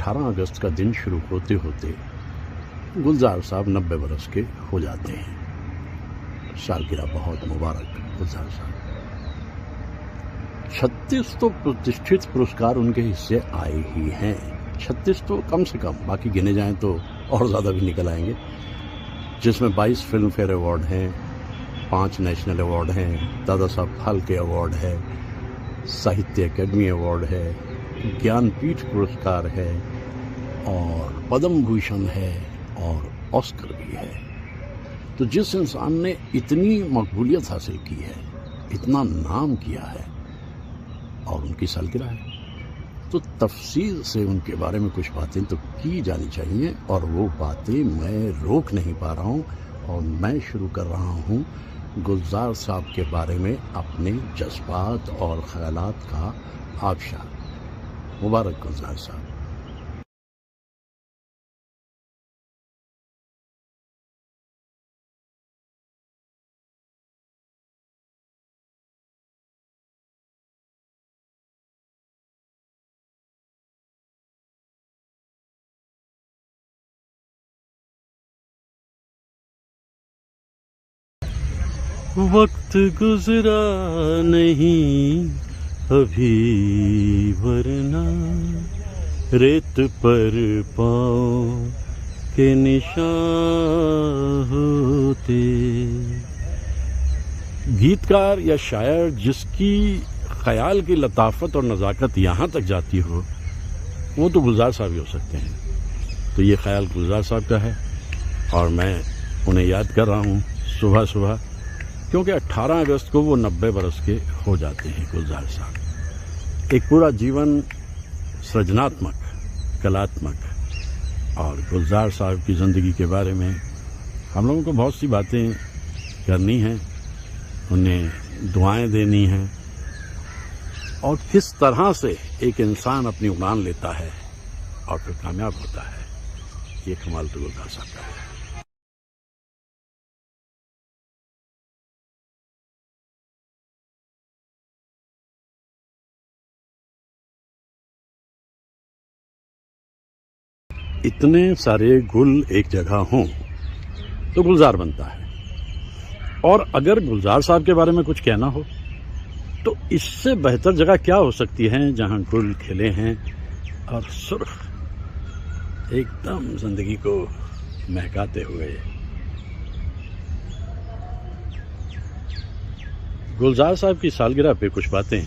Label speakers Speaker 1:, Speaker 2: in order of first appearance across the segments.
Speaker 1: 18 अगस्त का दिन शुरू होते होते गुलजार साहब 90 बरस के हो जाते हैं। सालगिरह बहुत मुबारक गुलजार साहब। 36 तो प्रतिष्ठित पुरस्कार उनके हिस्से आए ही हैं। 36 तो कम से कम, बाकी गिने जाएं तो और ज़्यादा भी निकल आएंगे, जिसमें 22 फिल्म फेयर अवार्ड हैं, 5 नेशनल अवार्ड हैं, दादा साहब फाल्के अवार्ड है, साहित्य अकेडमी अवार्ड है, ज्ञानपीठ पुरस्कार है और पद्म भूषण है और ऑस्कर भी है। तो जिस इंसान ने इतनी मकबूलियत हासिल की है, इतना नाम किया है और उनकी सालगिरह है, तो तफसील से उनके बारे में कुछ बातें तो की जानी चाहिए और वो बातें मैं रोक नहीं पा रहा हूँ और मैं शुरू कर रहा हूँ गुलजार साहब के बारे में अपने जज्बात और ख्यालात का आबशार। मुबारक गुलजार साहब।
Speaker 2: वक्त गुजरा नहीं अभी वरना रेत पर पाँव के निशान होते। गीतकार या शायर जिसकी ख्याल की लताफत और नज़ाकत यहाँ तक जाती हो, वो तो गुलजार साहब ही हो सकते हैं। तो ये ख्याल गुलजार साहब का है और मैं उन्हें याद कर रहा हूँ सुबह सुबह, क्योंकि 18 अगस्त को वो 90 बरस के हो जाते हैं गुलजार साहब। एक पूरा जीवन सृजनात्मक, कलात्मक, और गुलजार साहब की ज़िंदगी के बारे में हम लोगों को बहुत सी बातें करनी हैं, उन्हें दुआएं देनी हैं और किस तरह से एक इंसान अपनी उड़ान लेता है और फिर कामयाब होता है, ये कमाल तो गुलजार साहब का है। इतने सारे गुल एक जगह हों तो गुलजार बनता है, और अगर गुलजार साहब के बारे में कुछ कहना हो तो इससे बेहतर जगह क्या हो सकती है जहां गुल खिले हैं और सुर्ख एकदम जिंदगी को महकाते हुए। गुलजार साहब की सालगिरह पे कुछ बातें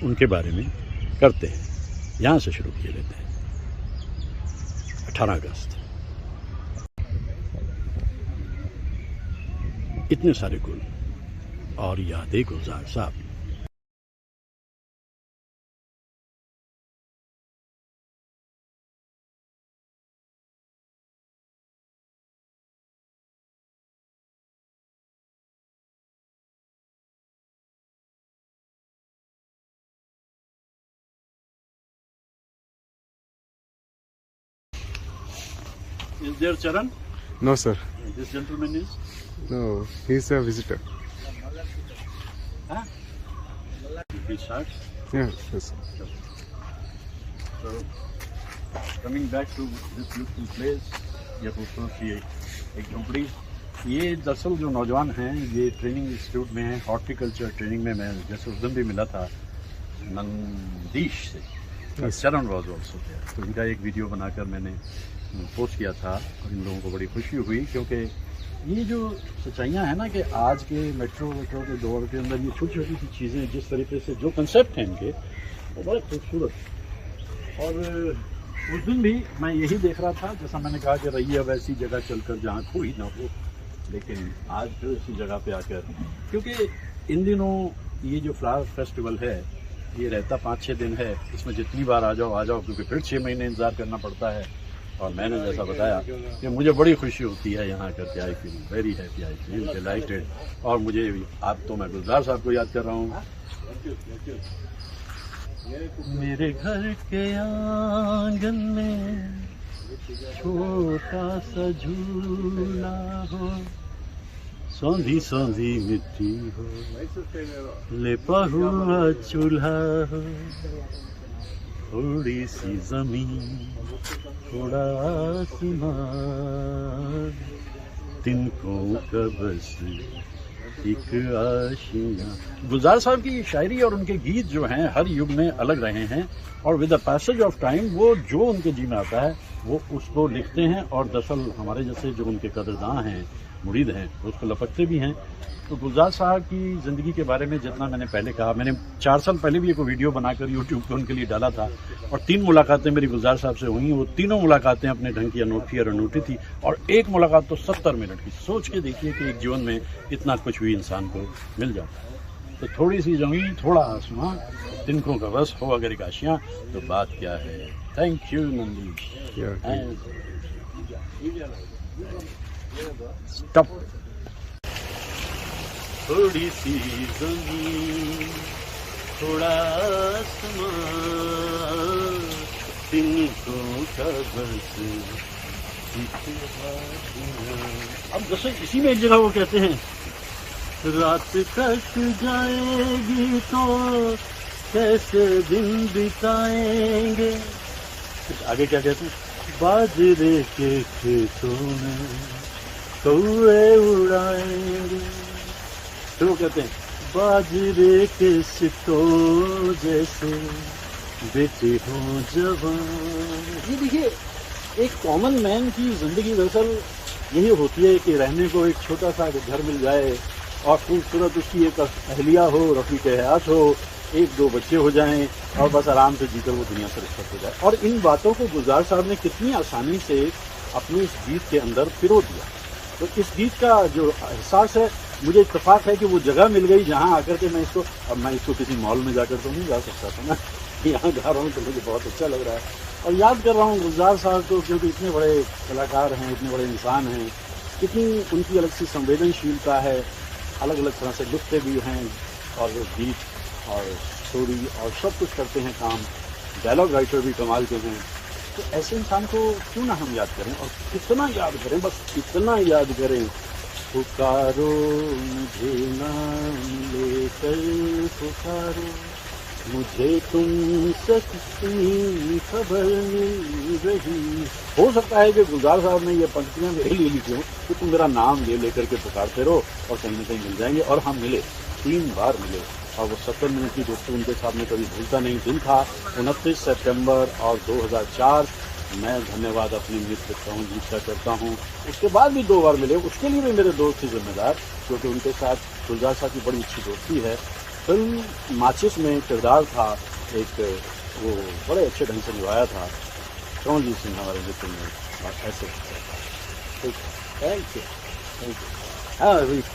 Speaker 2: उनके बारे में करते हैं, यहां से शुरू किए लेते हैं। 18 अगस्त, इतने सारे गुल और यादें गुलजार साहब। Is there Charan?
Speaker 3: No, sir.
Speaker 2: This gentleman is?
Speaker 3: No, he's a visitor.
Speaker 2: Huh? He starts?
Speaker 3: Yeah, yes.
Speaker 2: So, coming back to this beautiful place, ये खूबसूरत सी एक झोंपड़ी। ये दरअसल जो नौजवान हैं ये ट्रेनिंग इंस्टीट्यूट में हैं, हॉर्टिकल्चर ट्रेनिंग में। मैं जैसे उस दिन भी मिला था नंदीश से, चरण वॉज ऑल्सो देयर, तो इनका एक वीडियो बनाकर मैंने पोस्ट किया था और इन लोगों को बड़ी खुशी हुई, क्योंकि ये जो सच्चाइयाँ हैं ना कि आज के मेट्रो के दौर के अंदर ये छोटी छोटी सी चीज़ें, जिस तरीके से जो कंसेप्ट हैं इनके, वो बड़े खूबसूरत। और उस दिन भी मैं यही देख रहा था, जैसा मैंने कहा कि रही है वैसी जगह चलकर जहाँ कोई ना हो, लेकिन आज फिर इसी जगह पे आकर, क्योंकि इन दिनों ये जो फ्लावर फेस्टिवल है ये रहता 5-6 दिन है, इसमें जितनी बार आ जाओ, क्योंकि फिर 6 महीने इंतज़ार करना पड़ता है। और मैंने जैसा बताया कि मुझे बड़ी खुशी होती है यहाँ करके, I feel very happy, I feel dilated. और मुझे आप तो मैं गुलजार साहब को याद कर रहा हूँ। मेरे घर के आंगन में छोटा सा झूला हो, सौंधी सौंधी मिट्टी हो, लेपा हुआ चूल्हा हो, थोड़ी सी जमीन थोड़ा आसमान तिनकों का बस एक आशियाँ। गुलजार साहब की शायरी और उनके गीत जो हैं हर युग में अलग रहे हैं और with the passage of time वो जो उनके जी में आता है वो उसको लिखते हैं और दरअसल हमारे जैसे जो उनके कदरदां हैं मुरीद हैं उसको लपकते भी हैं। तो गुलजार साहब की ज़िंदगी के बारे में जितना मैंने पहले कहा, मैंने 4 साल पहले भी एक वीडियो बनाकर यूट्यूब पे उनके लिए डाला था और 3 मुलाकातें मेरी गुलजार साहब से हुई। वो तीनों मुलाकातें अपने ढंग की अनोखी और अनूठी थी और एक मुलाकात तो 70 मिनट की। सोच के देखिए कि एक जीवन में इतना कुछ भी इंसान को मिल जाता है। तो थोड़ी सी ज़मीन थोड़ा आसमां तिनकों का बस हो अगर एक आशियाँ तो बात क्या है। Thank you Nandish. स्टॉप। थोड़ी सी ज़मीन थोड़ा आसमां तिनकों का बस एक आशियाँ। अब जैसे इसी में एक जगह वो कहते हैं रात कट जाएगी तो कैसे दिन बिताएंगे। आगे क्या कहते हैं बाजरे के खेतों में कौए उड़ाएंगे। फिर वो कहते हैं बाजरे के सितों जैसे बेटे हो जवान। ये देखिए एक कॉमन मैन की जिंदगी दरअसल यही होती है कि रहने को एक छोटा सा घर मिल जाए और खूबसूरत उसकी एक अहलिया हो, रफीक हयात हो, 1-2 बच्चे हो जाएं और बस आराम से जीकर वो दुनिया से रुखसत हो जाए। और इन बातों को गुलजार साहब ने कितनी आसानी से अपने इस गीत के अंदर पिरो दिया। तो इस गीत का जो एहसास है मुझे इत्तेफाक है कि वो जगह मिल गई जहाँ आकर के मैं इसको किसी मॉल में जाकर तो नहीं गा सकता था ना, यहाँ गा रहा हूँ तो मुझे बहुत अच्छा लग रहा है और याद कर रहा हूँ गुलजार साहब को क्योंकि इतने बड़े कलाकार हैं, इतने बड़े इंसान हैं, कितनी उनकी अलग सी संवेदनशीलता है, अलग अलग तरह से लिखते भी हैं और वो गीत और स्टोरी और सब कुछ करते हैं काम, डायलॉग राइटर भी कमाल के हैं। तो ऐसे इंसान को क्यों ना हम याद करें और कितना याद करें, बस कितना याद करें। पुकारो मुझे नाम लेकर पुकारो मुझे तुमसे कितनी खबर मिल रही। हो सकता है कि गुलजार साहब ने ये पंक्तियां मेरे लिए लिखी हों कि तुम मेरा नाम ले लेकर के पुकारते रहो और कहीं ना कहीं मिल जाएंगे। और हम मिले, 3 बार मिले और वो 70 मिनट की दोस्ती उनके साथ में कभी भूलता नहीं। दिन था 29 सितंबर और 2004। मैं धन्यवाद अपने मित्र कमलजीत का करता हूँ। उसके बाद भी 2 बार मिले, उसके लिए भी मेरे दोस्त थे जिम्मेदार क्योंकि उनके साथ गुलजार साहब की बड़ी अच्छी दोस्ती है। फिल्म माचिस में किरदार था एक, वो बड़े अच्छे ढंग से निभाया था कमलजीत सिंह हमारे मित्र ने। ऐसे thank you.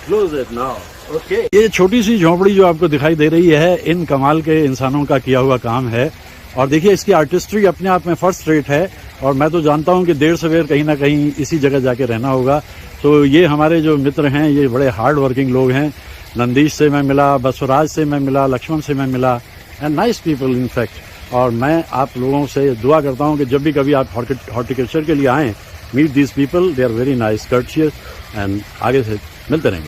Speaker 2: Close it now. Okay, ये छोटी सी झोंपड़ी जो आपको दिखाई दे रही है इन कमाल के इंसानों का किया हुआ काम है और देखिए इसकी आर्टिस्ट्री अपने आप में फर्स्ट रेट है और मैं तो जानता हूं कि देर सवेर कहीं ना कहीं इसी जगह जाके रहना होगा। तो ये हमारे जो मित्र हैं ये बड़े हार्ड वर्किंग लोग हैं। नंदीश से मैं मिला, बसवराज से मैं मिला, लक्ष्मण से मैं मिला, and nice people in fact. और मैं आप लोगों से दुआ करता हूं कि जब भी कभी आप हॉर्टिकल्चर के लिए आएँ, meet these people, they are very nice, courteous, and आगे से मिलते रहेंगे।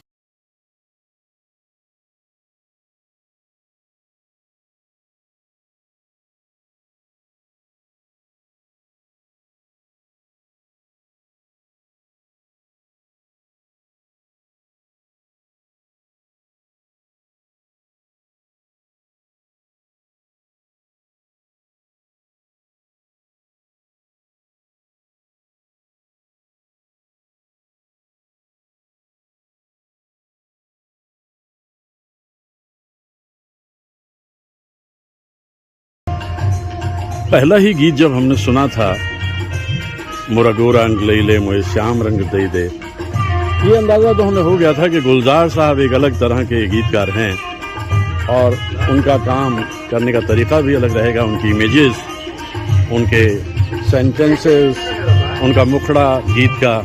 Speaker 2: पहला ही गीत जब हमने सुना था, मोरा गोरा अंग ले मोए श्याम रंग दे दे, ये अंदाज़ा तो हमें हो गया था कि गुलजार साहब एक अलग तरह के गीतकार हैं और उनका काम करने का तरीका भी अलग रहेगा। उनकी इमेजेस, उनके सेंटेंसेस, उनका मुखड़ा गीत का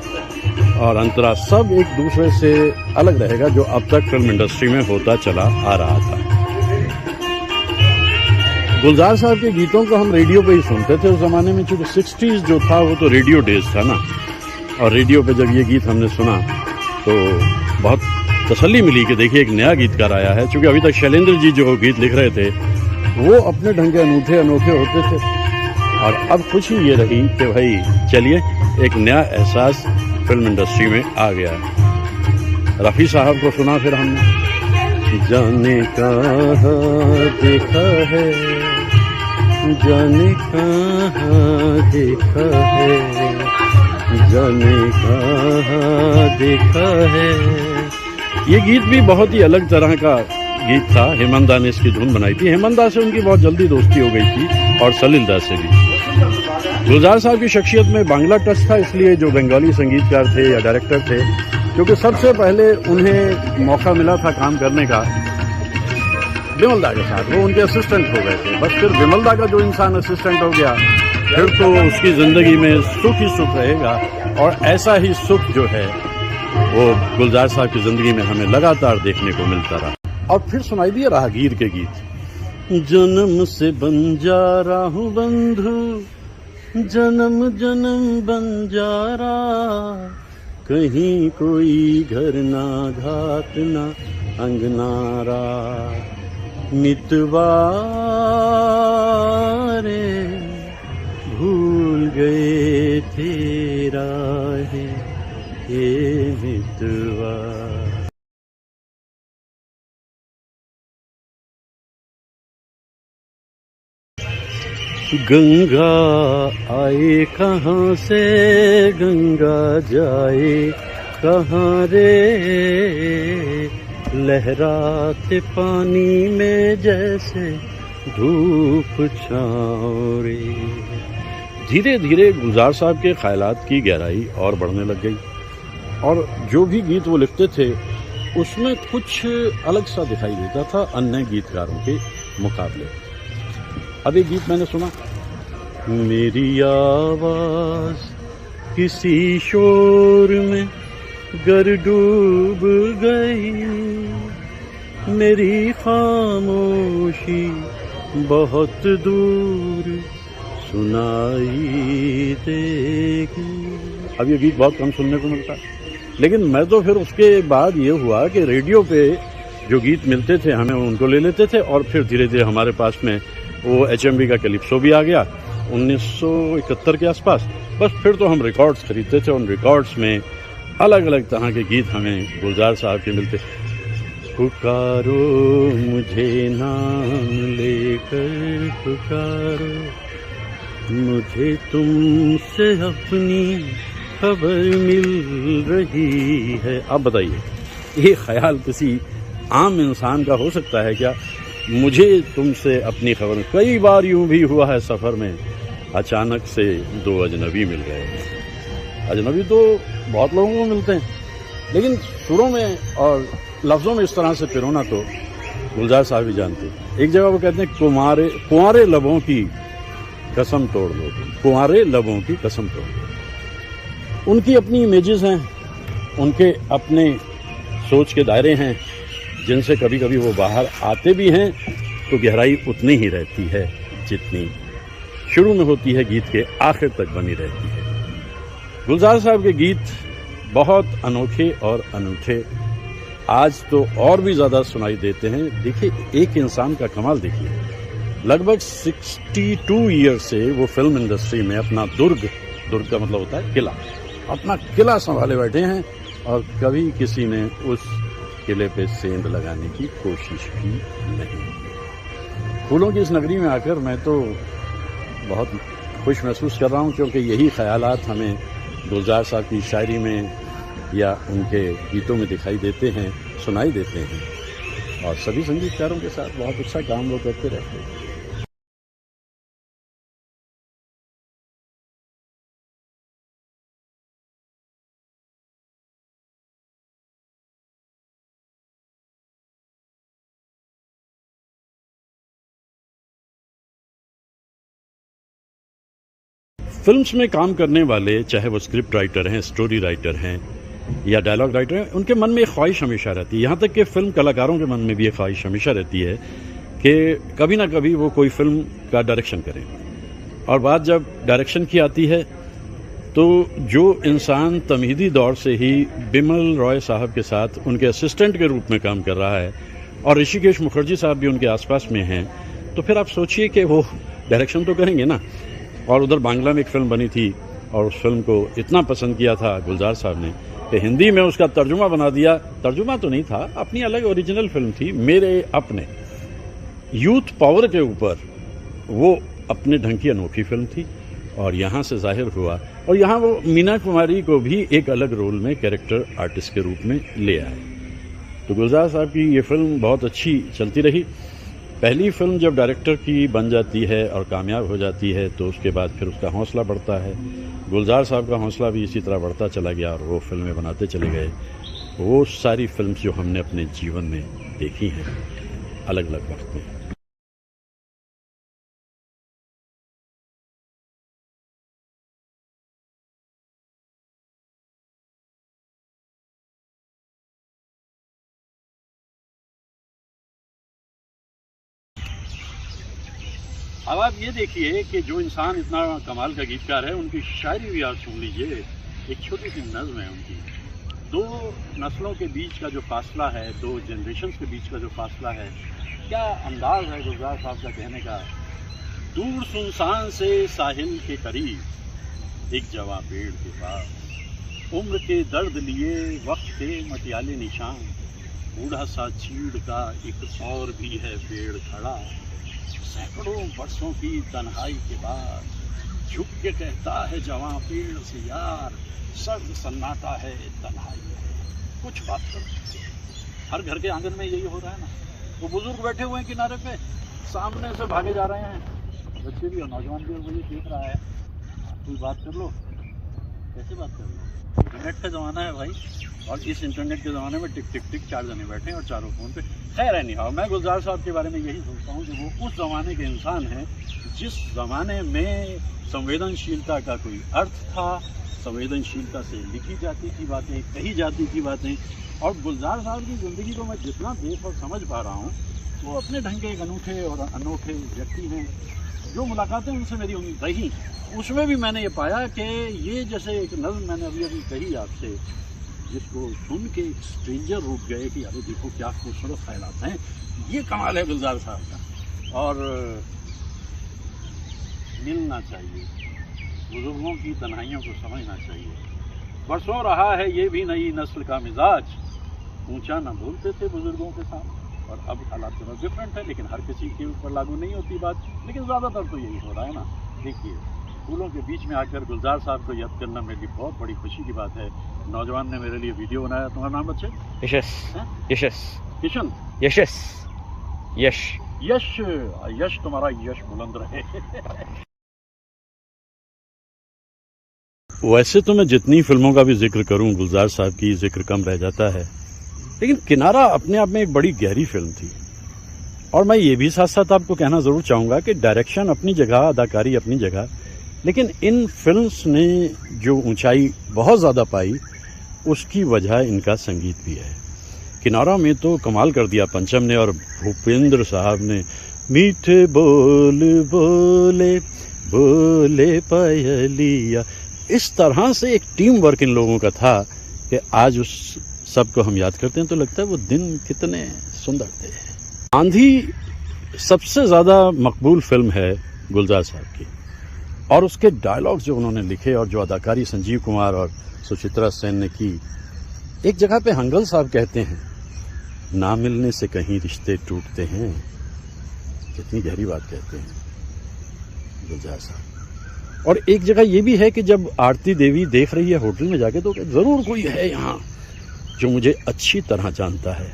Speaker 2: और अंतरा सब एक दूसरे से अलग रहेगा जो अब तक फिल्म इंडस्ट्री में होता चला आ रहा था। गुलजार साहब के गीतों को हम रेडियो पे ही सुनते थे उस ज़माने में, चूँकि 60s जो था वो तो रेडियो डेज था ना, और रेडियो पे जब ये गीत हमने सुना तो बहुत तसल्ली मिली कि देखिए एक नया गीतकार आया है। चूँकि अभी तक शैलेंद्र जी जो गीत लिख रहे थे
Speaker 1: वो अपने ढंग के अनूठे अनोखे होते थे। और अब खुशी ये रही कि भाई चलिए एक नया एहसास फिल्म इंडस्ट्री में आ गया। रफ़ी साहब को सुना फिर हमने, जाने कहाँ देखा है, जाने कहाँ देखा है, जाने कहाँ देखा है। ये गीत भी बहुत ही अलग तरह का गीत था। हेमंत दा ने इसकी धुन बनाई थी। हेमंत दा से उनकी बहुत जल्दी दोस्ती हो गई थी और सलील दा से भी। गुलजार साहब की शख्सियत में बांग्ला टच था, इसलिए जो बंगाली संगीतकार थे या डायरेक्टर थे, क्योंकि सबसे पहले उन्हें मौका मिला था काम करने का विमल दा के साथ, वो उनके असिस्टेंट हो गए थे। बस फिर विमल दा का जो इंसान असिस्टेंट हो गया, फिर तो उसकी ज़िंदगी में सुख ही सुख रहेगा। और ऐसा ही सुख जो है वो गुलजार साहब की ज़िंदगी में हमें लगातार देखने को मिलता रहा। और फिर सुनाई दिए राहगीर के गीत, जन्म से बंजारा हूँ बंधु, जन्म जन्म बंजारा, कहीं कोई घर ना घाट ना अंगनारा, मितवा रे भूल गए तेरा है ये मितवा। गंगा आए कहाँ से, गंगा जाए कहाँ रे, लहराते पानी में जैसे धूप छाँव रे। धीरे धीरे गुलजार साहब के ख्यालात की गहराई और बढ़ने लग गई और जो भी गीत वो लिखते थे उसमें कुछ अलग सा दिखाई देता था अन्य गीतकारों के मुकाबले। अब एक गीत मैंने सुना, मेरी आवाज किसी शोर में गर डूब गई, मेरी खामोशी बहुत दूर सुनाई देगी। अब ये गीत बहुत कम सुनने को मिलता है, लेकिन मैं तो फिर उसके बाद ये हुआ कि रेडियो पे जो गीत मिलते थे हमें उनको ले लेते थे और फिर धीरे धीरे हमारे पास में वो HMV का कैलिप्सो भी आ गया 1971 के आसपास। बस फिर तो हम रिकॉर्ड्स खरीदते थे, उन रिकॉर्ड्स में अलग अलग तरह के गीत हमें गुलजार साहब के मिलते। पुकारो मुझे नाम लेकर पुकारो, मुझे तुमसे अपनी खबर मिल रही है। अब बताइए, ये ख्याल किसी आम इंसान का हो सकता है क्या? मुझे तुमसे अपनी खबर। कई बार यूं भी हुआ है सफ़र में, अचानक से दो अजनबी मिल गए। अजनबी तो बहुत लोगों को मिलते हैं, लेकिन सुरों में और लफ्ज़ों में इस तरह से पिरोना तो गुलजार साहब ही जानते। एक जगह वो कहते हैं, कुंवारे लबों की कसम तोड़ दो, कुंवारे लबों की कसम तोड़ दो। उनकी अपनी इमेजेस हैं, उनके अपने सोच के दायरे हैं, जिनसे कभी कभी वो बाहर आते भी हैं तो गहराई उतनी ही रहती है जितनी शुरू में होती है, गीत के आखिर तक बनी रहती है। गुलजार साहब के गीत बहुत अनोखे और अनूठे आज तो और भी ज़्यादा सुनाई देते हैं। देखिए, एक इंसान का कमाल देखिए, लगभग 62 ईयर से वो फिल्म इंडस्ट्री में अपना दुर्ग का मतलब होता है किला, अपना किला संभाले बैठे हैं और कभी किसी ने उस किले पे सेंध लगाने की कोशिश भी नहीं। फूलों की इस नगरी में आकर मैं तो बहुत खुश महसूस कर रहा हूँ, क्योंकि यही ख्यालात हमें गुलजार साहब की शायरी में या उनके गीतों में दिखाई देते हैं, सुनाई देते हैं। और सभी संगीतकारों के साथ बहुत अच्छा काम वो करते रहते हैं। फिल्म्स में काम करने वाले, चाहे वो स्क्रिप्ट राइटर हैं, स्टोरी राइटर हैं या डायलॉग राइटर हैं, उनके मन में एक ख्वाहिश हमेशा रहती है। यहाँ तक कि फिल्म कलाकारों के मन में भी एक ख्वाहिश हमेशा रहती है कि कभी ना कभी वो कोई फिल्म का डायरेक्शन करें। और बात जब डायरेक्शन की आती है तो जो इंसान तमहीदी दौर से ही बिमल रॉय साहब के साथ उनके असिस्टेंट के रूप में काम कर रहा है और ऋषिकेश मुखर्जी साहब भी उनके आसपास में हैं, तो फिर आप सोचिए कि वो डायरेक्शन तो करेंगे ना। और उधर बांग्ला में एक फ़िल्म बनी थी और उस फिल्म को इतना पसंद किया था गुलजार साहब ने कि हिंदी में उसका तर्जुमा बना दिया। तर्जुमा तो नहीं था, अपनी अलग ओरिजिनल फिल्म थी, मेरे अपने यूथ पावर के ऊपर वो अपने ढंग की अनोखी फिल्म थी और यहाँ से जाहिर हुआ। और यहाँ वो मीना कुमारी को भी एक अलग रोल में कैरेक्टर आर्टिस्ट के रूप में ले आए। तो गुलजार साहब की ये फिल्म बहुत अच्छी चलती रही। पहली फिल्म जब डायरेक्टर की बन जाती है और कामयाब हो जाती है तो उसके बाद फिर उसका हौसला बढ़ता है। गुलजार साहब का हौसला भी इसी तरह बढ़ता चला गया और वो फिल्में बनाते चले गए। वो सारी फिल्म जो हमने अपने जीवन में देखी हैं अलग अलग वक्त में।
Speaker 2: अब आप ये देखिए कि जो इंसान इतना कमाल का गीतकार है उनकी शायरी भी आप सुन लीजिए। एक छोटी सी नज़्म है उनकी। दो नस्लों के बीच का जो फासला है, दो जनरेशन्स के बीच का जो फासला है, क्या अंदाज़ है गुलजार साहब का कहने का। दूर सुनसान से साहिल के करीब एक जवा पेड़ के पास, उम्र के दर्द लिए वक्त के मटियाले निशान, बूढ़ा सा चीड़ का एक और भी है पेड़ खड़ा, सैकड़ों बरसों की तन्हाई के बाद झुक के कहता है जवां पेड़ से यार, सर्द सन्नाटा है तन्हाई है, कुछ बात करो। हर घर के आंगन में यही हो रहा है ना। वो बुजुर्ग बैठे हुए हैं किनारे पे, सामने से भागे जा रहे हैं, बच्चे भी और नौजवान भी, वो ये देख रहा है। कोई बात कर लो, कैसे बात कर लो। इंटरनेट का ज़माना है भाई, और इस इंटरनेट के ज़माने में टिक टिक टिक 4 जने बैठे हैं और चारों फ़ोन पे। खैर नहीं हाँ, मैं गुलजार साहब के बारे में यही सोचता हूँ कि वो उस ज़माने के इंसान हैं जिस ज़माने में संवेदनशीलता का कोई अर्थ था, संवेदनशीलता से लिखी जाती थी बातें, कही जाती थी बातें। और गुलजार साहब की ज़िंदगी को मैं जितना देख और समझ पा रहा हूँ, वो अपने ढंग के एक अनूठे और अनोखे व्यक्ति हैं। जो मुलाकातें उनसे मेरी रही, उसमें भी मैंने ये पाया कि ये जैसे एक नज़्म मैंने अभी अभी कही आपसे, जिसको सुन के एक स्ट्रेंजर रुक गए कि अरे देखो क्या खूबसूरत ख्यालात हैं। ये कमाल है गुलजार साहब का। और मिलना चाहिए, बुजुर्गों की तन्हाइयों को समझना चाहिए। बरसों रहा है ये भी नई नस्ल का मिजाज, ऊंचा ना बोलते थे बुजुर्गों के साथ, और अब हालात थोड़ा डिफरेंट है, लेकिन हर किसी के ऊपर लागू नहीं होती बात, लेकिन ज़्यादातर तो यही हो रहा है ना। देखिए, फूलों के बीच में आकर गुलजार साहब को याद करना मेरे लिए बहुत बड़ी खुशी की बात है। नौजवान ने मेरे लिए वीडियो बनाया। तुम्हारा नाम बच्चे?
Speaker 4: यशस। यशस।
Speaker 2: किशन?
Speaker 4: यशस। यश।
Speaker 2: यश। यश, तुम्हारा यश बुलंद रहे।
Speaker 1: वैसे तो मैं जितनी फिल्मों का भी जिक्र करूं, गुलजार साहब की जिक्र कम रह जाता है, लेकिन किनारा अपने आप में एक बड़ी गहरी फिल्म थी। और मैं ये भी साथ साथ आपको कहना ज़रूर चाहूँगा कि डायरेक्शन अपनी जगह, अदाकारी अपनी जगह, लेकिन इन फिल्म्स ने जो ऊंचाई बहुत ज़्यादा पाई उसकी वजह इनका संगीत भी है। किनारा में तो कमाल कर दिया पंचम ने और भूपेंद्र साहब ने। मीठे बोल बोले बोले पायलिया, इस तरह से एक टीम वर्क इन लोगों का था कि आज उस सब को हम याद करते हैं तो लगता है वो दिन कितने सुंदर थे। आंधी सबसे ज़्यादा मकबूल फिल्म है गुलजार साहब की, और उसके डायलॉग्स जो उन्होंने लिखे और जो अदाकारी संजीव कुमार और सुचित्रा सेन ने की। एक जगह पे हंगल साहब कहते हैं, ना मिलने से कहीं रिश्ते टूटते हैं। कितनी गहरी बात कहते हैं गुलजार साहब। और एक जगह ये भी है कि जब आरती देवी देख रही है होटल में जाके, तो ज़रूर कोई है यहाँ जो मुझे अच्छी तरह जानता है,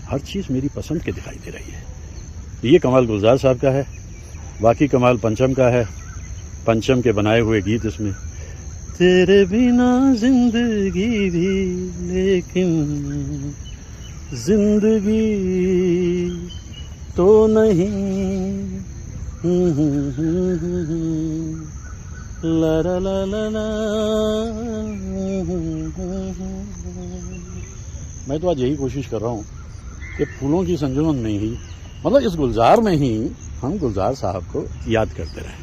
Speaker 1: हर चीज़ मेरी पसंद की दिखाई दे रही है। ये कमाल गुलजार साहब का है। बाकी कमाल पंचम का है, पंचम के बनाए हुए गीत इसमें। तेरे बिना जिंदगी भी, लेकिन जिंदगी तो नहीं, ला ला ला ला ला। मैं तो आज यही कोशिश कर रहा हूँ कि फूलों की संजुमन में ही, मतलब इस गुलजार में ही हम गुलजार साहब को याद करते रहें।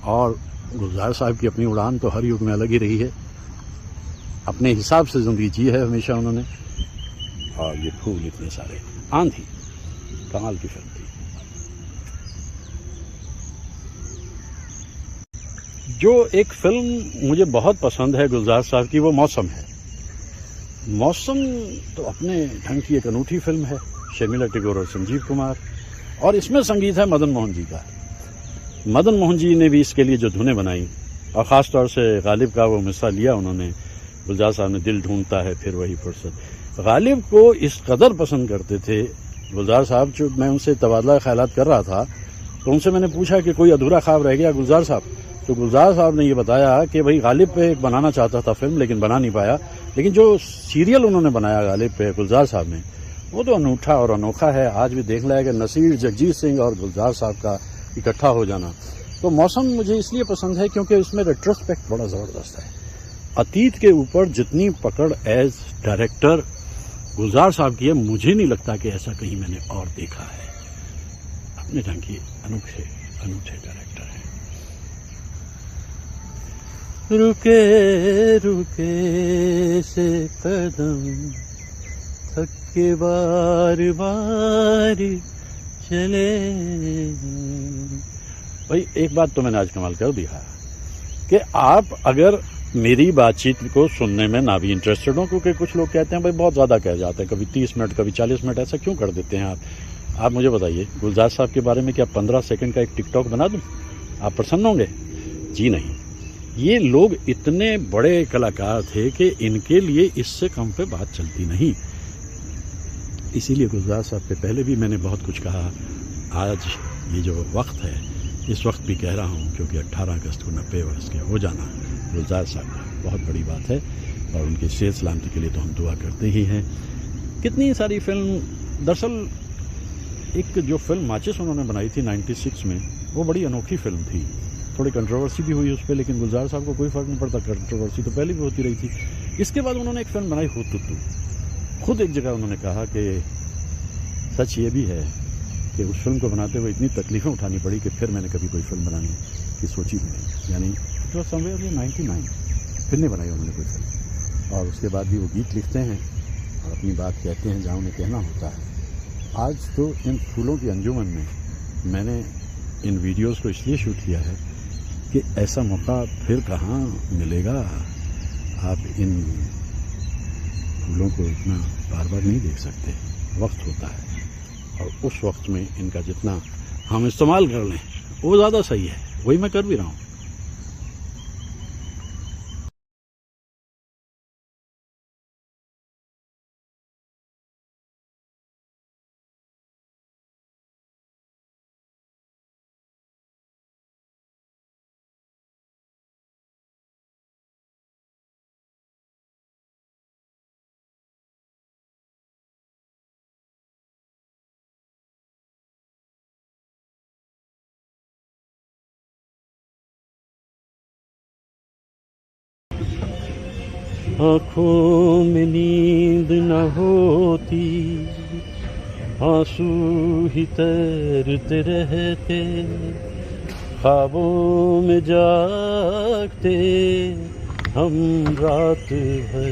Speaker 1: और गुलजार साहब की अपनी उड़ान तो हर युग में अलग ही रही है। अपने हिसाब से ज़िंदगी जी है हमेशा उन्होंने। और ये फूल इतने सारे, आंधी कमाल की फिल्म थी। जो एक फिल्म मुझे बहुत पसंद है गुलजार साहब की, वो मौसम है। मौसम तो अपने ढंग की एक अनूठी फिल्म है, शर्मिला टैगोर और संजीव कुमार, और इसमें संगीत है मदन मोहन जी का। मदन मोहन जी ने भी इसके लिए जो धुनें बनाई, और ख़ास तौर से गालिब का वो मिसरा लिया उन्होंने, गुलजार साहब ने दिल ढूंढता है फिर वही फुर्सत। गालिब को इस कदर पसंद करते थे गुलजार साहब, जो मैं उनसे तबादला ख्यालात कर रहा था तो उनसे मैंने पूछा कि कोई अधूरा ख्वाब रह गया गुलजार साहब, तो गुलजार साहब ने ये बताया कि भाई गालिब पे एक बनाना चाहता था फिल्म, लेकिन बना नहीं पाया, लेकिन जो सीरियल उन्होंने बनाया गालिब पे गुलजार साहब ने, वो तो अनूठा और अनोखा है। आज भी देख लाएगा नसीर, जगजीत सिंह और गुलजार साहब का इकट्ठा हो जाना। तो मौसम मुझे इसलिए पसंद है क्योंकि इसमें रेट्रोस्पेक्ट बड़ा ज़बरदस्त है। अतीत के ऊपर जितनी पकड़ एज डायरेक्टर गुलजार साहब की है, मुझे नहीं लगता कि ऐसा कहीं मैंने और देखा है। अपने ढंग की अनूठे डायरेक्टर हैं। रुके रुके से कदम थक के बार बार चले। भाई एक बात तो मैंने आज कमाल कर दिया कि आप अगर मेरी बातचीत को सुनने में ना भी इंटरेस्टेड हो, क्योंकि कुछ लोग कहते हैं भाई बहुत ज़्यादा कह जाते हैं, कभी 30 मिनट कभी 40 मिनट, ऐसा क्यों कर देते हैं आप मुझे बताइए गुलजार साहब के बारे में क्या 15 सेकंड का एक टिकटॉक बना दूं? आप प्रसन्न होंगे? जी नहीं। ये लोग इतने बड़े कलाकार थे कि इनके लिए इससे कम पे बात चलती नहीं। इसीलिए गुलजार साहब पे पहले भी मैंने बहुत कुछ कहा। आज ये जो वक्त है, इस वक्त भी कह रहा हूँ, क्योंकि 18 अगस्त को 90 वर्ष के हो जाना गुलजार साहब का बहुत बड़ी बात है, और उनकी सेहत सलामती के लिए तो हम दुआ करते ही हैं। कितनी सारी फिल्म, दरअसल एक जो फिल्म माचिस उन्होंने बनाई थी 96 में, वो बड़ी अनोखी फिल्म थी। थोड़ी कंट्रोवर्सी भी हुई उस पर, लेकिन गुलजार साहब को कोई फ़र्क नहीं पड़ता, कंट्रोवर्सी तो पहले भी होती रही थी। इसके बाद उन्होंने एक फिल्म बनाई हुतुतु। खुद एक जगह उन्होंने कहा कि सच ये भी है कि उस फिल्म को बनाते हुए इतनी तकलीफ़ें उठानी पड़ी कि फिर मैंने कभी कोई फिल्म बनाने की सोची भी नहीं। यानी तो समवेयर 99 फिर नहीं बनाई उन्होंने कोई फिल्म। और उसके बाद भी वो गीत लिखते हैं और अपनी बात कहते हैं जहाँ उन्हें कहना होता है। आज तो इन फूलों की अंजुमन में मैंने इन वीडियोस को इसलिए शूट किया है कि ऐसा मौका फिर कहाँ मिलेगा। आप इन फूलों को इतना बार बार नहीं देख सकते, वक्त होता है, और उस वक्त में इनका जितना हम इस्तेमाल कर लें वो ज़्यादा सही है। वही मैं कर भी रहा हूँ। आँखों में नींद न होती, आंसू ही तैरते रहते, ख्वाबों में जागते हम रात भर।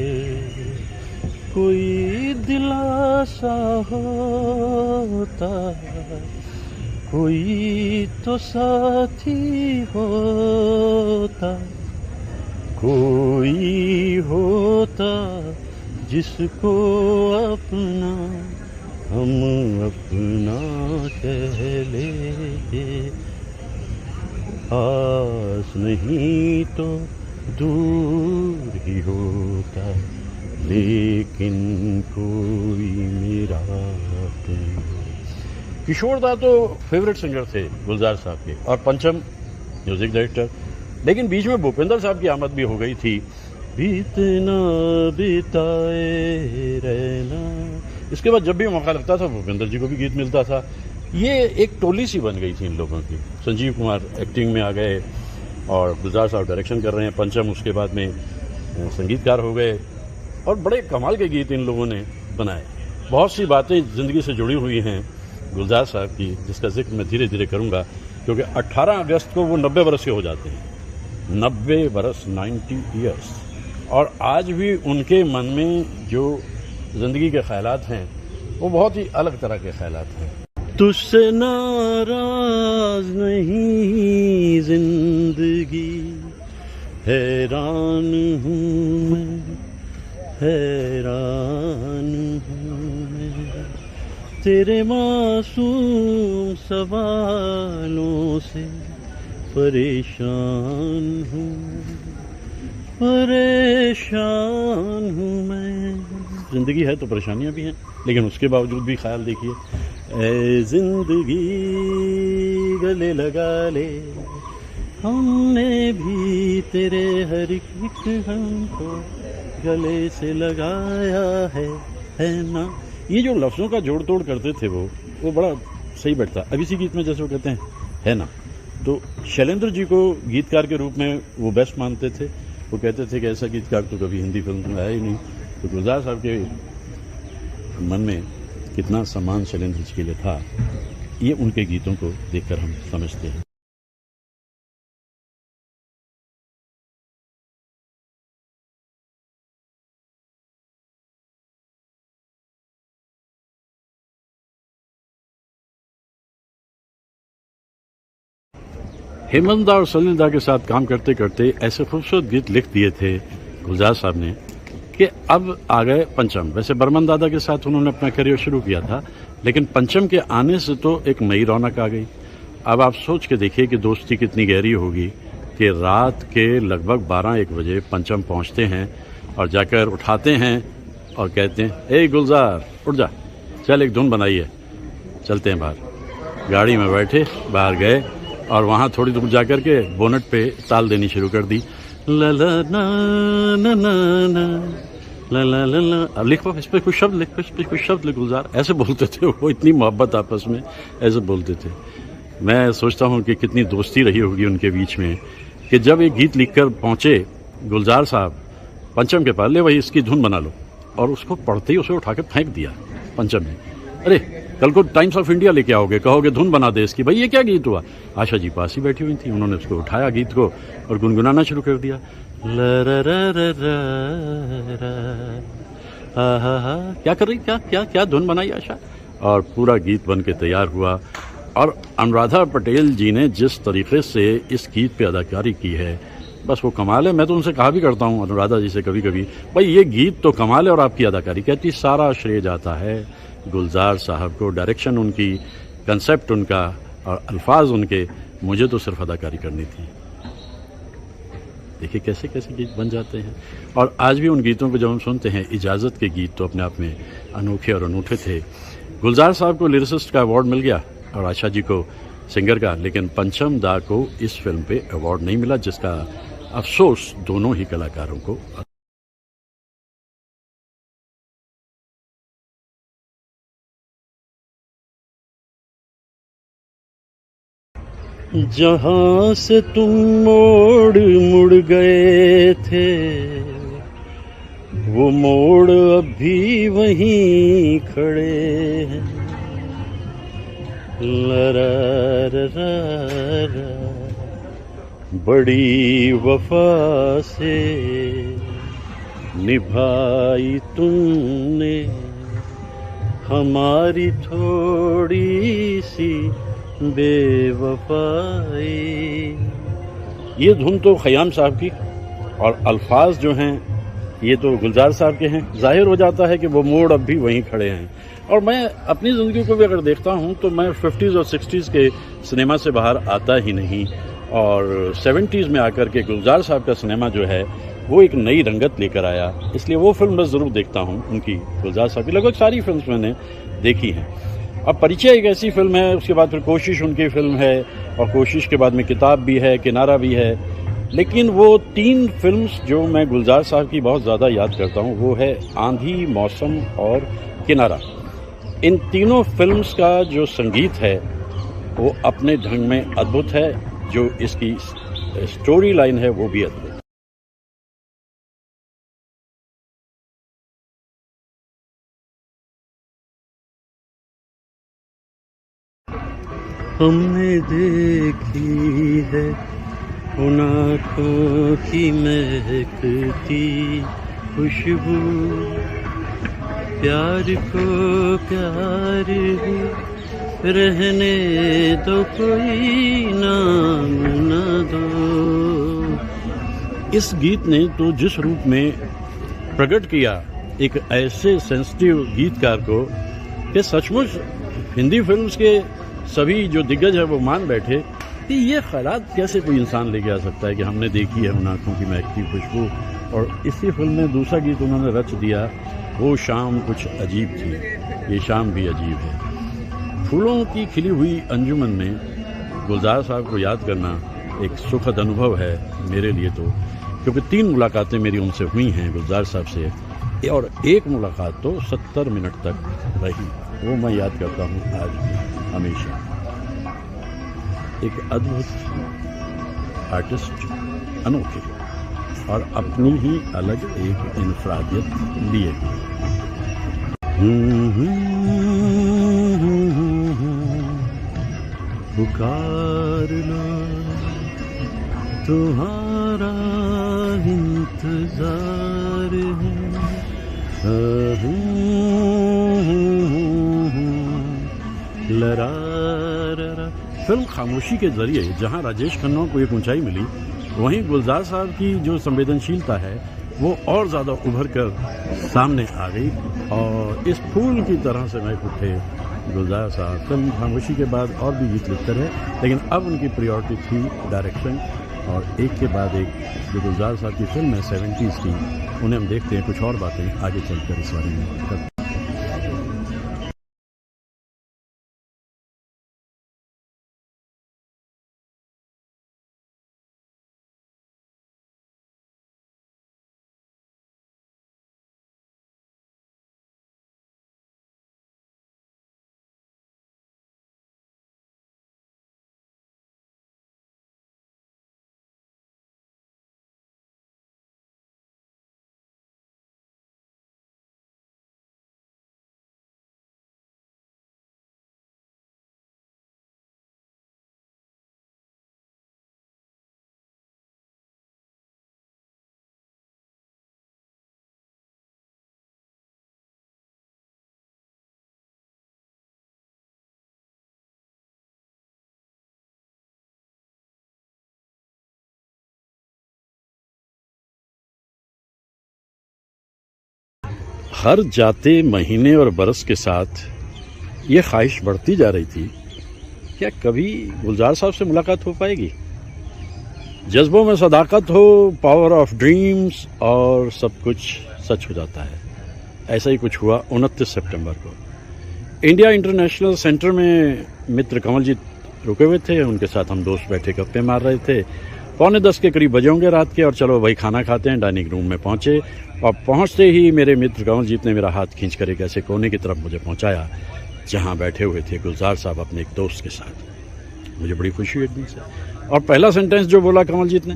Speaker 1: कोई दिलासा होता, कोई तो साथी होता, कोई होता जिसको अपना हम अपना कह लेते। पास नहीं तो दूर ही होता, लेकिन कोई मेरा अपना। किशोर दा तो फेवरेट सिंगर थे गुलजार साहब के, और पंचम म्यूजिक डायरेक्टर। लेकिन बीच में भूपेंद्र साहब की आमद भी हो गई थी। बीतना बिताए रहना, इसके बाद जब भी मौका लगता था भूपेंद्र जी को भी गीत मिलता था। ये एक टोली सी बन गई थी इन लोगों की। संजीव कुमार एक्टिंग में आ गए और गुलजार साहब डायरेक्शन कर रहे हैं, पंचम उसके बाद में संगीतकार हो गए, और बड़े कमाल के गीत इन लोगों ने बनाए। बहुत सी बातें ज़िंदगी से जुड़ी हुई हैं गुलजार साहब की, जिसका जिक्र मैं धीरे धीरे करूँगा, क्योंकि 18 अगस्त को वो 90 बरस के हो जाते हैं। 90 बरस, 90 ईयर्स, और आज भी उनके मन में जो ज़िंदगी के ख्यालात हैं वो बहुत ही अलग तरह के ख्यालात हैं। तुझसे नाराज नहीं जिंदगी, हैरान हूँ मैं, हैरान हूँ मैं तेरे मासूम सवालों से, परेशान हूँ, परेशान हूँ मैं। जिंदगी है तो परेशानियां भी हैं, लेकिन उसके बावजूद भी ख्याल देखिए, ऐ जिंदगी गले लगा ले, हमने भी तेरे हर एक गम को गले से लगाया है ना। ये जो लफ्ज़ों का जोड़ तोड़ करते थे वो बड़ा सही बैठता। अब इसी गीत में जैसे वो कहते हैं है ना, तो शैलेंद्र जी को गीतकार के रूप में वो बेस्ट मानते थे। वो कहते थे कि ऐसा गीतकार तो कभी हिंदी फिल्म में आया ही नहीं। तो गुलजार साहब के मन में कितना सम्मान शैलेंद्र जी के लिए था, ये उनके गीतों को देखकर हम समझते हैं। हेमंत दा और सलील दा के साथ काम करते करते ऐसे खूबसूरत गीत लिख दिए थे गुलजार साहब ने कि अब आ गए पंचम। वैसे बर्मन दादा के साथ उन्होंने अपना करियर शुरू किया था, लेकिन पंचम के आने से तो एक नई रौनक आ गई। अब आप सोच के देखिए कि दोस्ती कितनी गहरी होगी कि रात के लगभग 12-1 बजे पंचम पहुंचते हैं और जाकर उठाते हैं और कहते हैं, ए गुलजार उठ जा, चल एक धुन बनाइए, चलते हैं बाहर। गाड़ी में बैठे बाहर गए और वहाँ थोड़ी दूर जाकर के बोनट पे ताल देनी शुरू कर दी, ला ला ना ना ना ना ला ला ला ला। अब लिखो इस पे कुछ शब्द, लिखो इस पे कुछ शब्द लिख गुलजार, ऐसे बोलते थे वो, इतनी मोहब्बत आपस में ऐसे बोलते थे। मैं सोचता हूँ कि कितनी दोस्ती रही होगी उनके बीच में कि जब एक गीत लिखकर पहुँचे गुलजार साहब पंचम के पास, ले वही इसकी धुन बना लो, और उसको पढ़ते ही उसे उठा के फेंक दिया पंचम ने। अरे कल को टाइम्स ऑफ इंडिया लेके आओगे, कहोगे धुन बना दे इसकी, भाई ये क्या गीत हुआ। आशा जी पास ही बैठी हुई थी, उन्होंने उसको उठाया गीत को और गुनगुनाना शुरू कर दिया, क्या कर रही, क्या क्या क्या धुन बनाई आशा, और पूरा गीत बन के तैयार हुआ। और अनुराधा पटेल जी ने जिस तरीके से इस गीत पे अदाकारी की है, बस वो कमाल है। मैं तो उनसे कहा भी करता हूँ अनुराधा जी से कभी कभी, भाई ये गीत तो कमाल है और आपकी अदाकारी, कहती सारा श्रेय जाता है गुलजार साहब को, डायरेक्शन उनकी, कंसेप्ट उनका और अल्फाज उनके, मुझे तो सिर्फ अदाकारी करनी थी। देखिए कैसे कैसे गीत बन जाते हैं। और आज भी उन गीतों को जब हम सुनते हैं, इजाज़त के गीत तो अपने आप में अनोखे और अनूठे थे। गुलजार साहब को लिरिसिस्ट का अवार्ड मिल गया और आशा जी को सिंगर का, लेकिन पंचम दा को इस फिल्म पे अवार्ड नहीं मिला, जिसका अफसोस दोनों ही कलाकारों को। जहां से तुम मोड़ मुड़ गए थे, वो मोड़ अब भी वहीं खड़े हैं, लरा बड़ी वफा से निभाई तुमने हमारी थोड़ी सी बेवफाई। ये धुन तो खयाम साहब की और अल्फाज जो हैं ये तो गुलजार साहब के हैं। जाहिर हो जाता है कि वो मोड़ अब भी वहीं खड़े हैं। और मैं अपनी ज़िंदगी को भी अगर देखता हूँ तो मैं 50s और 60s के सिनेमा से बाहर आता ही नहीं, और 70s में आकर के गुलजार साहब का सिनेमा जो है वो एक नई रंगत लेकर आया। इसलिए वो फिल्म बस ज़रूर देखता हूँ उनकी, गुलजार साहब की लगभग सारी फिल्म्स मैंने देखी हैं। अब परिचय एक ऐसी फिल्म है, उसके बाद फिर कोशिश उनकी फिल्म है, और कोशिश के बाद में किताब भी है, किनारा भी है। लेकिन वो 3 फिल्म्स जो मैं गुलजार साहब की बहुत ज़्यादा याद करता हूँ वो है आंधी, मौसम और किनारा। इन तीनों फिल्म्स का जो संगीत है वो अपने ढंग में अद्भुत है, जो इसकी स्टोरी लाइन है वो भी अद्भुत। हमने देखी है उन आँखों की महकती खुशबू, प्यार को प्यार ही रहने दो, कोई नाम न दो, इस गीत ने तो जिस रूप में प्रकट किया एक ऐसे सेंसिटिव गीतकार को कि सचमुच हिंदी फिल्म्स के सभी जो दिग्गज है वो मान बैठे कि ये ख्यालात कैसे कोई इंसान लेके आ सकता है कि हमने देखी है उन आँखों की महकती खुशबू। और इसी फिल्म में दूसरा गीत उन्होंने रच दिया, वो शाम कुछ अजीब थी, ये शाम भी अजीब है। फूलों की खिली हुई अंजुमन में गुलजार साहब को याद करना एक सुखद अनुभव है मेरे लिए तो, क्योंकि 3 मुलाकातें मेरी उनसे हुई हैं गुलजार साहब से, और एक मुलाकात तो 70 मिनट तक रही, वो मैं याद करता हूँ आज भी हमेशा। एक अद्भुत आर्टिस्ट, अनोखे और अपनी ही अलग एक इनफरादियत लिए पुकारना तुम्हारा इंतजार है, लरा फिल्म खामोशी के जरिए जहां राजेश खन्ना को एक ऊंचाई मिली, वहीं गुलजार साहब की जो संवेदनशीलता है वो और ज़्यादा उभर कर सामने आ गई। और इस फूल की तरह से मैं उठे गुलजार साहब फिल्म खामोशी के बाद और भी गीत लिखते रहे, लेकिन अब उनकी प्रायोरिटी थी डायरेक्शन। और एक के बाद एक जो गुलजार साहब की फिल्म है 70s की, उन्हें हम देखते हैं कुछ और बातें आगे चलकर इस बारे में। हर जाते महीने और बरस के साथ ये ख्वाहिश बढ़ती जा रही थी, क्या कभी गुलजार साहब से मुलाकात हो पाएगी। जज्बों में सदाकत हो, पावर ऑफ ड्रीम्स, और सब कुछ सच हो जाता है। ऐसा ही कुछ हुआ 29 सितंबर को इंडिया इंटरनेशनल सेंटर में। मित्र कमलजीत रुके हुए थे, उनके साथ हम दोस्त बैठे गप्पे मार रहे थे। 9:45 के करीब बजे होंगे रात के, और चलो भाई खाना खाते हैं। डाइनिंग रूम में पहुंचे, और पहुंचते ही मेरे मित्र कमलजीत ने मेरा हाथ खींच कर एक ऐसे कोने की तरफ मुझे पहुंचाया जहां बैठे हुए थे गुलजार साहब अपने एक दोस्त के साथ। मुझे बड़ी खुशी हुई एकदम से, और पहला सेंटेंस जो बोला कमलजीत ने,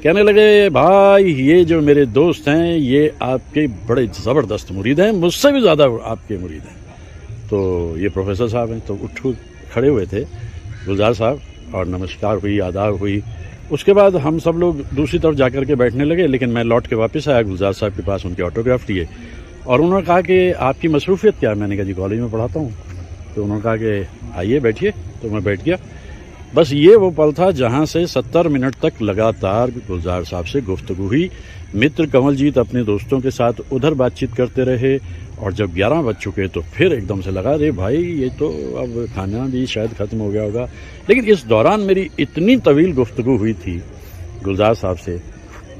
Speaker 1: कहने लगे, भाई ये जो मेरे दोस्त हैं ये आपके बड़े ज़बरदस्त मुरीद हैं, मुझसे भी ज़्यादा आपके मुरीद हैं। तो ये प्रोफेसर साहब हैं। तो उठ खड़े हुए थे गुलजार साहब, और नमस्कार हुई, आदाब हुई। उसके बाद हम सब लोग दूसरी तरफ जाकर के बैठने लगे, लेकिन मैं लौट के वापस आया गुलजार साहब के पास, उनके ऑटोग्राफ लिए, और उन्होंने कहा कि आपकी मसरूफियत क्या है। मैंने कहा जी कॉलेज में पढ़ाता हूँ। तो उन्होंने कहा कि आइए बैठिए। तो मैं बैठ गया। बस ये वो पल था जहाँ से 70 मिनट तक लगातार गुलजार साहब से गुफ्तगू हुई। मित्र कमलजीत अपने दोस्तों के साथ उधर बातचीत करते रहे, और जब 11 बज चुके तो फिर एकदम से लगा, अरे भाई ये तो अब खाना भी शायद ख़त्म हो गया होगा। लेकिन इस दौरान मेरी इतनी तवील गुफ्तगू हुई थी गुलजार साहब से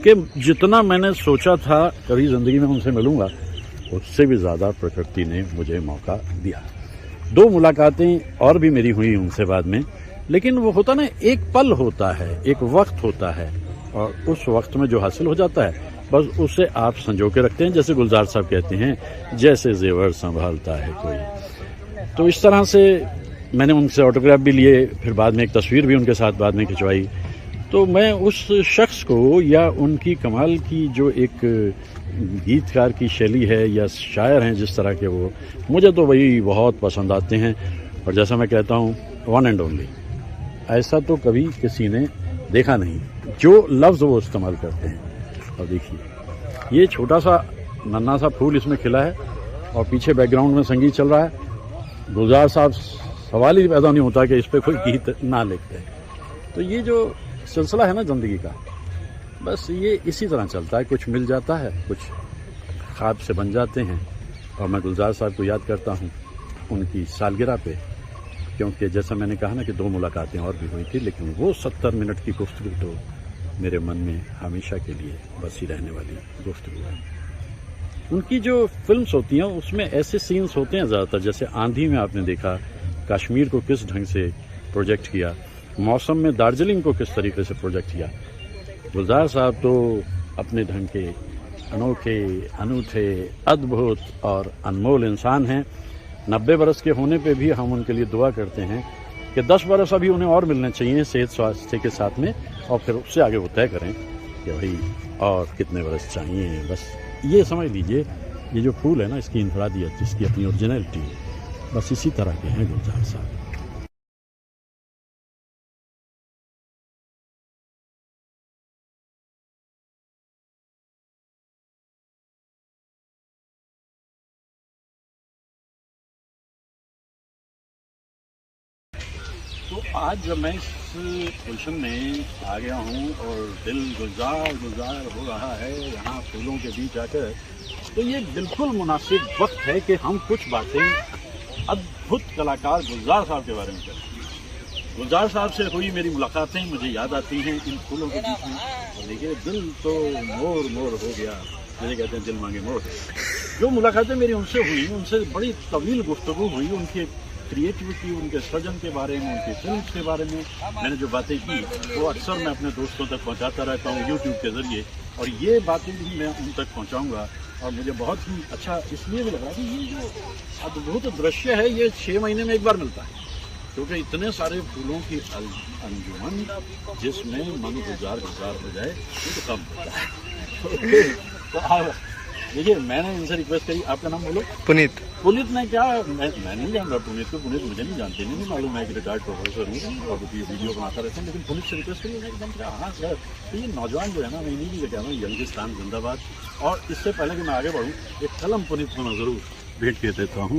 Speaker 1: कि जितना मैंने सोचा था कभी ज़िंदगी में उनसे मिलूँगा, उससे भी ज़्यादा प्रकृति ने मुझे मौका दिया। 2 मुलाकातें और भी मेरी हुई उनसे बाद में, लेकिन वो होता ना, एक पल होता है, एक वक्त होता है, और उस वक्त में जो हासिल हो जाता है बस उसे आप संजो के रखते हैं। जैसे गुलजार साहब कहते हैं, जैसे जेवर संभालता है कोई। तो इस तरह से मैंने उनसे ऑटोग्राफ भी लिए, फिर बाद में एक तस्वीर भी उनके साथ बाद में खिंचवाई। तो मैं उस शख्स को, या उनकी कमाल की जो एक गीतकार की शैली है या शायर हैं जिस तरह के, वो मुझे तो वही बहुत पसंद आते हैं। और जैसा मैं कहता हूँ, वन एंड ओनली, ऐसा तो कभी किसी ने देखा नहीं जो लफ्ज़ वो इस्तेमाल करते हैं। और देखिए ये छोटा सा नन्हा सा फूल इसमें खिला है, और पीछे बैकग्राउंड में संगीत चल रहा है। गुलजार साहब, सवाल ही पैदा नहीं होता कि इस पर कोई गीत ना लिखते हैं। तो ये जो सिलसिला है ना ज़िंदगी का, बस ये इसी तरह चलता है, कुछ मिल जाता है, कुछ ख्वाब से बन जाते हैं। और मैं गुलजार साहब को याद करता हूँ उनकी सालगिरह पे, क्योंकि जैसा मैंने कहा ना कि 2 मुलाकातें और भी हुई थी, लेकिन वो 70 मिनट की गुफ्तगू तो मेरे मन में हमेशा के लिए बसी रहने वाली गुफ्तगू है। उनकी जो फिल्म्स होती हैं उसमें ऐसे सीन्स होते हैं ज़्यादातर, जैसे आंधी में आपने देखा कश्मीर को किस ढंग से प्रोजेक्ट किया, मौसम में दार्जिलिंग को किस तरीके से प्रोजेक्ट किया। गुलजार साहब तो अपने ढंग के अनोखे, अनूठे, अद्भुत और अनमोल इंसान हैं। 90 बरस के होने पे भी हम उनके लिए दुआ करते हैं कि 10 बरस अभी उन्हें और मिलने चाहिए सेहत स्वास्थ्य के साथ में, और फिर उससे आगे वो तय करें कि भाई और कितने बरस चाहिए। बस ये समझ लीजिए, ये जो फूल है ना, इसकी इनफरादियत, इसकी अपनी ओरिजिनलिटी, बस इसी तरह के हैं गुलजार साहब। तो आज जब मैं इस पोजीशन में आ गया हूँ और दिल गुलजार गुलजार हो रहा है यहाँ फूलों के बीच आकर, तो ये बिल्कुल मुनासिब वक्त है कि हम कुछ बातें अद्भुत कलाकार गुलजार साहब के बारे में करें। गुलजार साहब से हुई मेरी मुलाकातें मुझे याद आती हैं इन फूलों के बीच में, और देखिए दिल तो मोर मोर हो गया, जैसे कहते हैं दिल मांगे मोर। जो मुलाकातें मेरी उनसे हुई, उनसे बड़ी तवील गुफ्तगू हुई, उनकी क्रिएटिविटी, उनके सृजन के बारे में, उनके फिल्म्स के बारे में मैंने जो बातें की वो अक्सर मैं अपने दोस्तों तक पहुंचाता रहता हूं यूट्यूब के ज़रिए, और ये बातें भी मैं उन तक पहुंचाऊंगा। और मुझे बहुत ही अच्छा इसलिए भी लगा कि ये जो अद्भुत दृश्य है ये 6 महीने में एक बार मिलता है, क्योंकि इतने सारे फूलों की अंजुमन जिसमें मन गुलजार गुलजार हो जाए ये तो कम होता है। तो देखिए, मैंने इनसे रिक्वेस्ट करी, आपका नाम बोलो।
Speaker 3: पुनीत।
Speaker 1: पुनीत ने क्या, मैं नहीं जान रहा पुनीत को, पुनीत मुझे नहीं जानते, नहीं मालूम, मैं एक रिटायर्ड प्रोफेसर हूँ और वीडियो बनाता रहता हूँ, लेकिन पुनीत से रिक्वेस्ट करी, एकदम क्या, हाँ सर। तो ये नौजवान जो है ना, मैं इन्हीं की कहता हूँ यंगिस्तान जिंदाबाद। और इससे पहले कि मैं आगे बढ़ूँ, एक कलम पुनीत को मैं जरूर भेंट कर देता हूँ।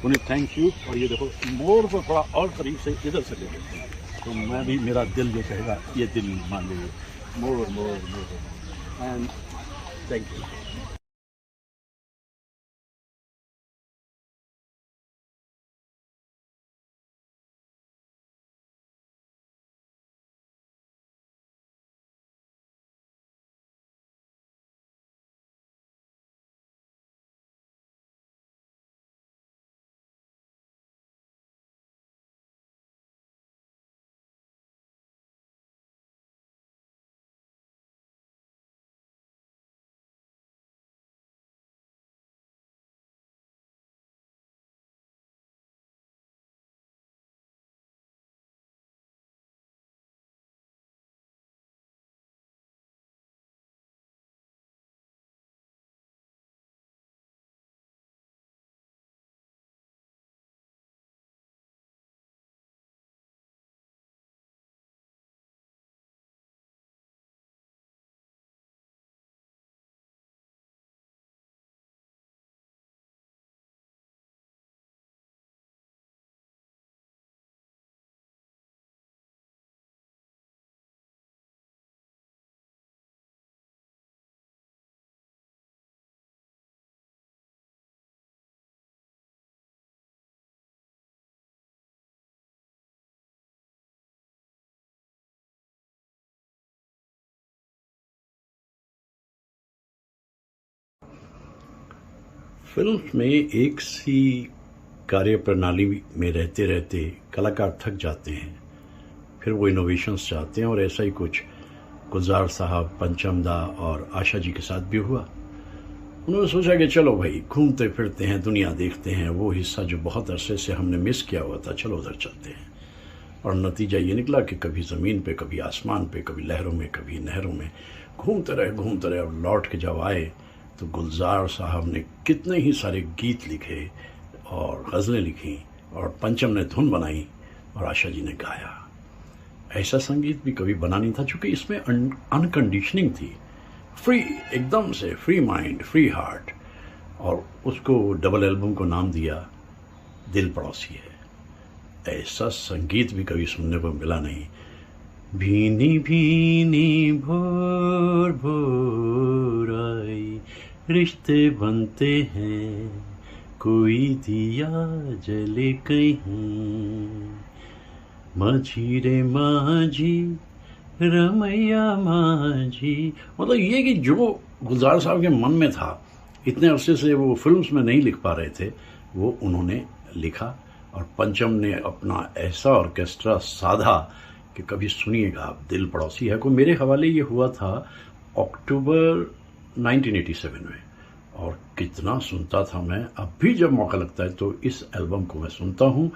Speaker 1: Puneet thank you. और ये देखो मोर को थोड़ा और करीब से इधर से ले लेते हैं, तो मैं भी, मेरा दिल जो कहेगा ये दिल मान लीजिए, more more more. And thank you. Film में एक सी कार्य प्रणाली में रहते रहते कलाकार थक जाते हैं, फिर वो इनोवेशंस चाहते हैं, और ऐसा ही कुछ गुलजार साहब, पंचम दा और आशा जी के साथ भी हुआ। उन्होंने सोचा कि चलो भाई घूमते फिरते हैं, दुनिया देखते हैं, वो हिस्सा जो बहुत अरसे से हमने मिस किया हुआ था, चलो उधर चलते हैं। और नतीजा ये निकला कि कभी ज़मीन पे, कभी आसमान पे, कभी लहरों में, कभी नहरों में घूमते रहे। और लौट के जब आए तो गुलजार साहब ने कितने ही सारे गीत लिखे और गज़लें लिखी, और पंचम ने धुन बनाई और आशा जी ने गाया। ऐसा संगीत भी कभी बना नहीं था, चूँकि इसमें अनकंडीशनिंग थी, फ्री, एकदम से फ्री माइंड, फ्री हार्ट। और उसको डबल एल्बम को नाम दिया दिल पड़ोसी है। ऐसा संगीत भी कभी सुनने को मिला नहीं। भीनी भीनी भोर भोर आई, रिश्ते बनते हैं, कोई दिया जले कहीं, माझी रे माझी रमैया माझी। मतलब ये कि जो गुलजार साहब के मन में था, इतने अरसे से वो फिल्म्स में नहीं लिख पा रहे थे, वो उन्होंने लिखा। और पंचम ने अपना ऐसा ऑर्केस्ट्रा साधा कि कभी सुनिएगा आप, दिल पड़ोसी है को मेरे हवाले ये हुआ था अक्टूबर 1987 में, और कितना सुनता था मैं। अब भी जब मौका लगता है तो इस एल्बम को मैं सुनता हूँ।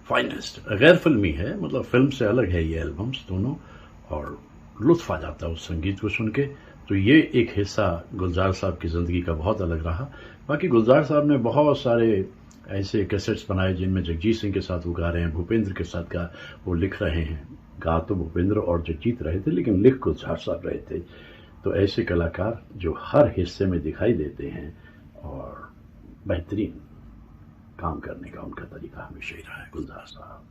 Speaker 1: फाइनेस्ट, गैर फिल्मी है, मतलब फिल्म से अलग है ये एल्बम्स दोनों, और लुत्फ आ जाता है उस संगीत को सुन के। तो ये एक हिस्सा गुलजार साहब की ज़िंदगी का बहुत अलग रहा। बाकी गुलजार साहब ने बहुत सारे ऐसे कैसेट्स बनाए जिनमें जगजीत सिंह के साथ वो गा रहे हैं, भूपेंद्र के साथ गा वो लिख रहे हैं। गा तो भूपेंद्र और जगजीत रहे थे, लेकिन लिख गुलजार साहब रहे थे। तो ऐसे कलाकार जो हर हिस्से में दिखाई देते हैं, और बेहतरीन काम करने का उनका तरीका हमेशा ही रहा है गुलजार साहब।